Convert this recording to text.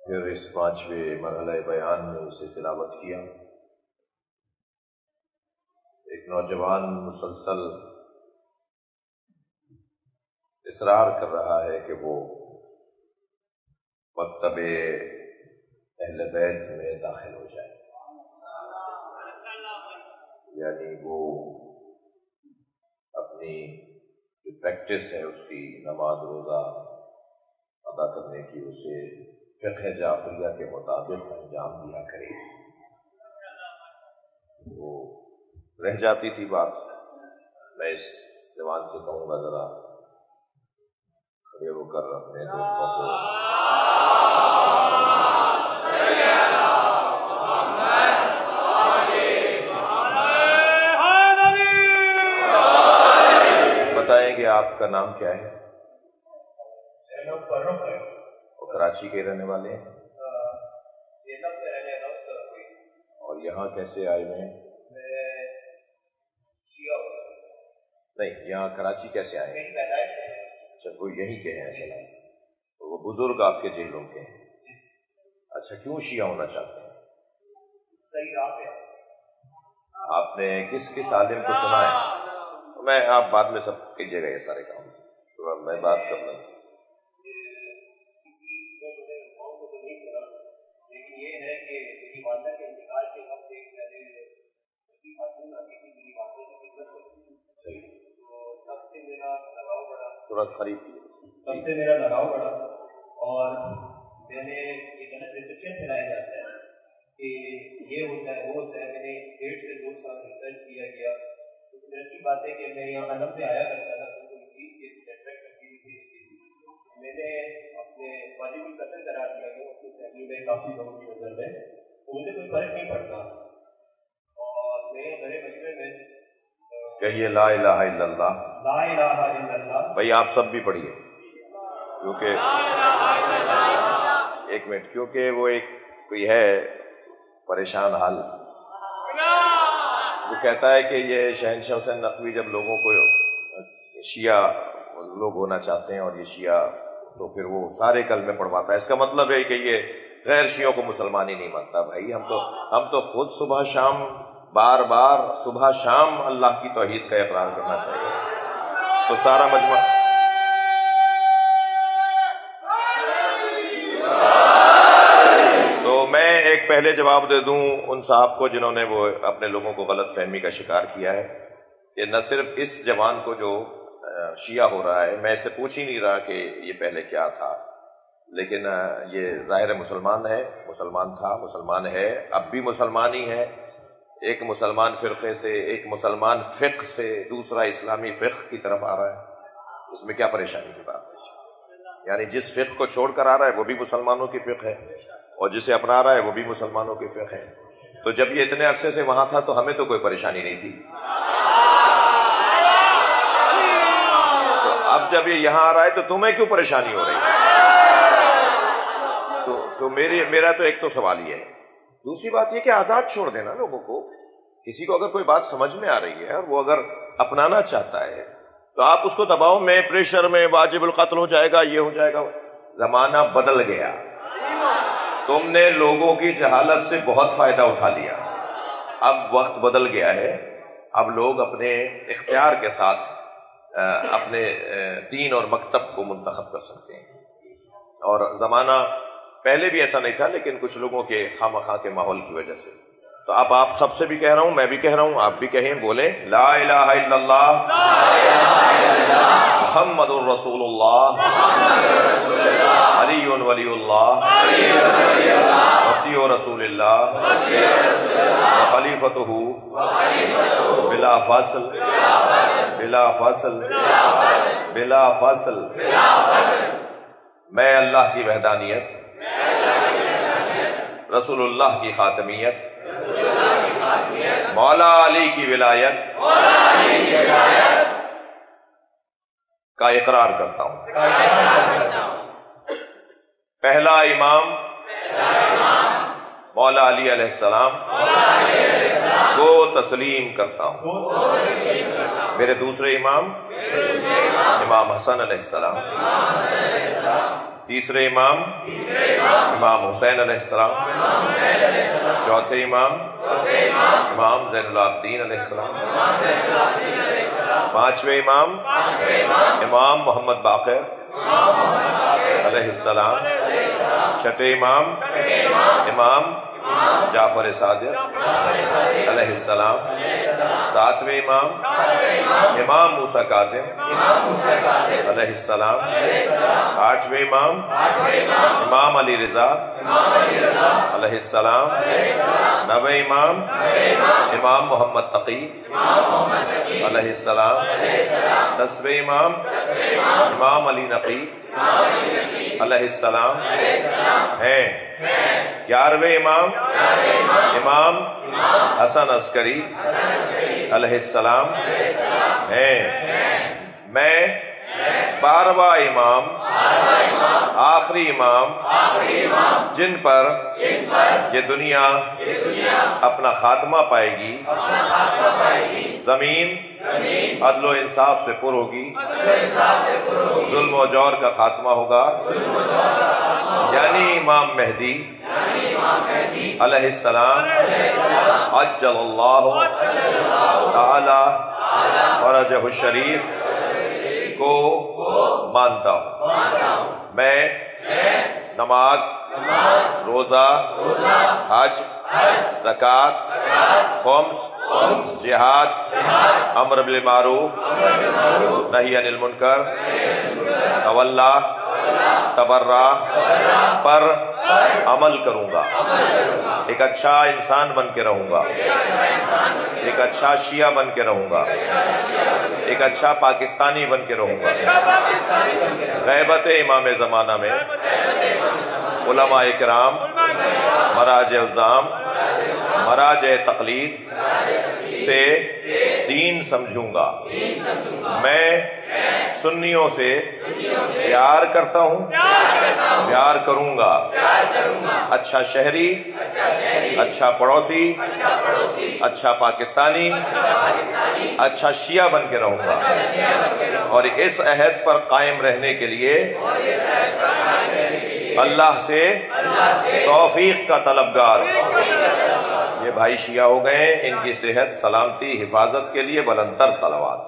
پھر اس 5ویں مرحلہ بیان میں اسے تلاوت کیا۔ ایک نوجوان مسلسل اصرار کر رہا ہے کہ وہ مکتب اہل بیت میں داخل ہو جائے، یعنی وہ اپنی جو پریکٹس ہے اس کی نماز روزہ ادا کرنے کی اسے فقہ جعفریہ کے مطابق انجام دیا کرے۔ وہ رہ جاتی تھی بات، میں اس جوان سے کہوں گا ذرا کھڑے ہو کر اپنے دوستوں کو بتائیں کہ آپ کا نام کیا ہے؟ اور کراچی کے رہنے والے ہیں؟ اور یہاں کیسے آئے ہوئے ہیں؟ نہیں، یہاں کراچی کیسے آئے ہیں؟ اچھا، کوئی یہیں کے ہیں ایسا؟ تو وہ بزرگ آپ کے جہلوں کے ہیں؟ اچھا، کیوں شیعہ ہونا چاہتے ہیں؟ آپ نے کس کس عالم کو سنا ہے؟ میں آپ بعد میں سب کیجیے گا یہ سارے کام، تو میں بات کر لوں۔ تھوڑا قریب تب سے میرا لگاؤ بڑھا، اور میں نے یہ غلط ریسپشن پھیلایا جاتا ہے کہ یہ ہوتا ہے وہ ہوتا ہے۔ میں نے 1.5 سے 2 سال ریسرچ کیا گیا، تو قدرتی بات ہے کہ میں یہاں علم میں آیا کرتا تھا تو کوئی چیز تھی اٹریکٹ کرتی تھی اس چیز میں نے اپنے واجب القتل قرار دیا کہ اپنی فیملی میں کافی لوگوں کی نظر میں تو مجھے کوئی فرق نہیں پڑتا، اور میں بڑے بچے میں کہیے لا الہ الا اللہ، لا الہ الا اللہ۔ بھائی آپ سب بھی پڑھیے، کیونکہ ایک منٹ، کیونکہ وہ ایک کوئی ہے پریشان حال، وہ کہتا ہے کہ یہ شہنشاہ حسین نقوی جب لوگوں کو شیعہ لوگ ہونا چاہتے ہیں اور یہ شیعہ، تو پھر وہ سارے کلمے پڑھواتا ہے، اس کا مطلب ہے کہ یہ غیر شیعوں کو مسلمان ہی نہیں مانتا۔ بھائی ہم تو خود صبح شام بار بار صبح شام اللہ کی توحید کا اقرار کرنا چاہیے، تو سارا مجمع تو میں ایک پہلے جواب دے دوں ان صاحب کو جنہوں نے وہ اپنے لوگوں کو غلط فہمی کا شکار کیا ہے، کہ نہ صرف اس جوان کو جو شیعہ ہو رہا ہے، میں اس سے پوچھ ہی نہیں رہا کہ یہ پہلے کیا تھا، لیکن یہ ظاہر مسلمان ہے، مسلمان تھا، مسلمان ہے، اب بھی مسلمان ہی ہے۔ ایک مسلمان فرقے سے، ایک مسلمان فقہ سے دوسرا اسلامی فقہ کی طرف آ رہا ہے، اس میں کیا پریشانی کی بات ہے؟ یعنی جس فقہ کو چھوڑ کر آ رہا ہے وہ بھی مسلمانوں کی فقہ ہے، اور جسے اپنا رہا ہے وہ بھی مسلمانوں کی فقہ ہے۔ تو جب یہ اتنے عرصے سے وہاں تھا تو ہمیں تو کوئی پریشانی نہیں تھی، تو اب جب یہ یہاں آ رہا ہے تو تمہیں کیوں پریشانی ہو رہی ہے؟ تو میرا تو ایک تو سوال یہ ہے۔ دوسری بات یہ کہ آزاد چھوڑ دینا لوگوں کو، کسی کو اگر کوئی بات سمجھ میں آ رہی ہے اور وہ اگر اپنانا چاہتا ہے تو آپ اس کو دباؤ میں، پریشر میں، واجب القتل ہو جائے گا، یہ ہو جائے گا۔ زمانہ بدل گیا، تم نے لوگوں کی جہالت سے بہت فائدہ اٹھا لیا، اب وقت بدل گیا ہے، اب لوگ اپنے اختیار کے ساتھ اپنے دین اور مکتب کو منتخب کر سکتے ہیں، اور زمانہ پہلے بھی ایسا نہیں تھا، لیکن کچھ لوگوں کے خواہ کے ماحول کی وجہ سے۔ تو اب آپ سب سے بھی کہہ رہا ہوں، میں بھی کہہ رہا ہوں، آپ بھی کہیں، بولیں لا الہ الا اللہ محمد الرسول اللہ علی ولی اللہ وصی رسول اللہ وخلیفتہ بلا فاصل بلا فاصل بلا فاصل۔ میں اللہ کی وحدانیت، رسول اللہ کی خاتمیت، مولا علی کی ولایت کا اقرار کرتا ہوں۔ پہلا امام مولا علی علیہ السلام کو تسلیم کرتا ہوں، میرے دوسرے امام امام حسن علیہ السلام تیسرے امام امام حسین علیہ السلام، چوتھے امام امام زین العابدین علیہ السلام، پانچویں امام امام محمد باقر علیہ السلام، چھٹے امام امام جعفر صادق علیہ السلام، ساتویں امام امام موسیٰ کاظم علیہ السلام، آٹھویں امام امام علی رضا علیہ السلام، نویں امام امام محمد تقی علیہ السلام، دسویں امام امام علی نقی علیہ السلام ہیں، گیارہویں امام امام حسن عسکری علیہ السلام ہیں۔ میں 12واں امام آخری امام جن پر یہ دنیا اپنا خاتمہ پائے گی، زمین عدل و انصاف سے پر ہوگی، ظلم و جور کا خاتمہ ہوگا، یعنی امام مہدی علیہ السلام عجل اللہ تعالی فرجہ الشریف کو مانتا ہوں۔ میں نماز، روزہ، حج، زکوٰۃ، خمس، جہاد، امر بالمعروف، نہی عن المنکر، تولا، تبرع پر عمل کروں گا، ایک اچھا انسان بن کے رہوں گا، ایک اچھا شیعہ بن کے رہوں گا، ایک اچھا پاکستانی بن کے رہوں گا۔ غیبت امام زمانہ میں علماء کرام، مراجع الزام، مراجع تقلید سے دین سمجھوں گا۔ میں سنیوں سے پیار کرتا ہوں، پیار کروں گا، اچھا شہری، اچھا پڑوسی، اچھا پاکستانی، اچھا شیعہ بن کے رہوں گا، اور اس عہد پر قائم رہنے کے لیے اللہ سے توفیق کا طلبگار ہوں۔ یہ بھائی شیعہ ہو گئے، ان کی صحت، سلامتی، حفاظت کے لیے بلند تر صلوات۔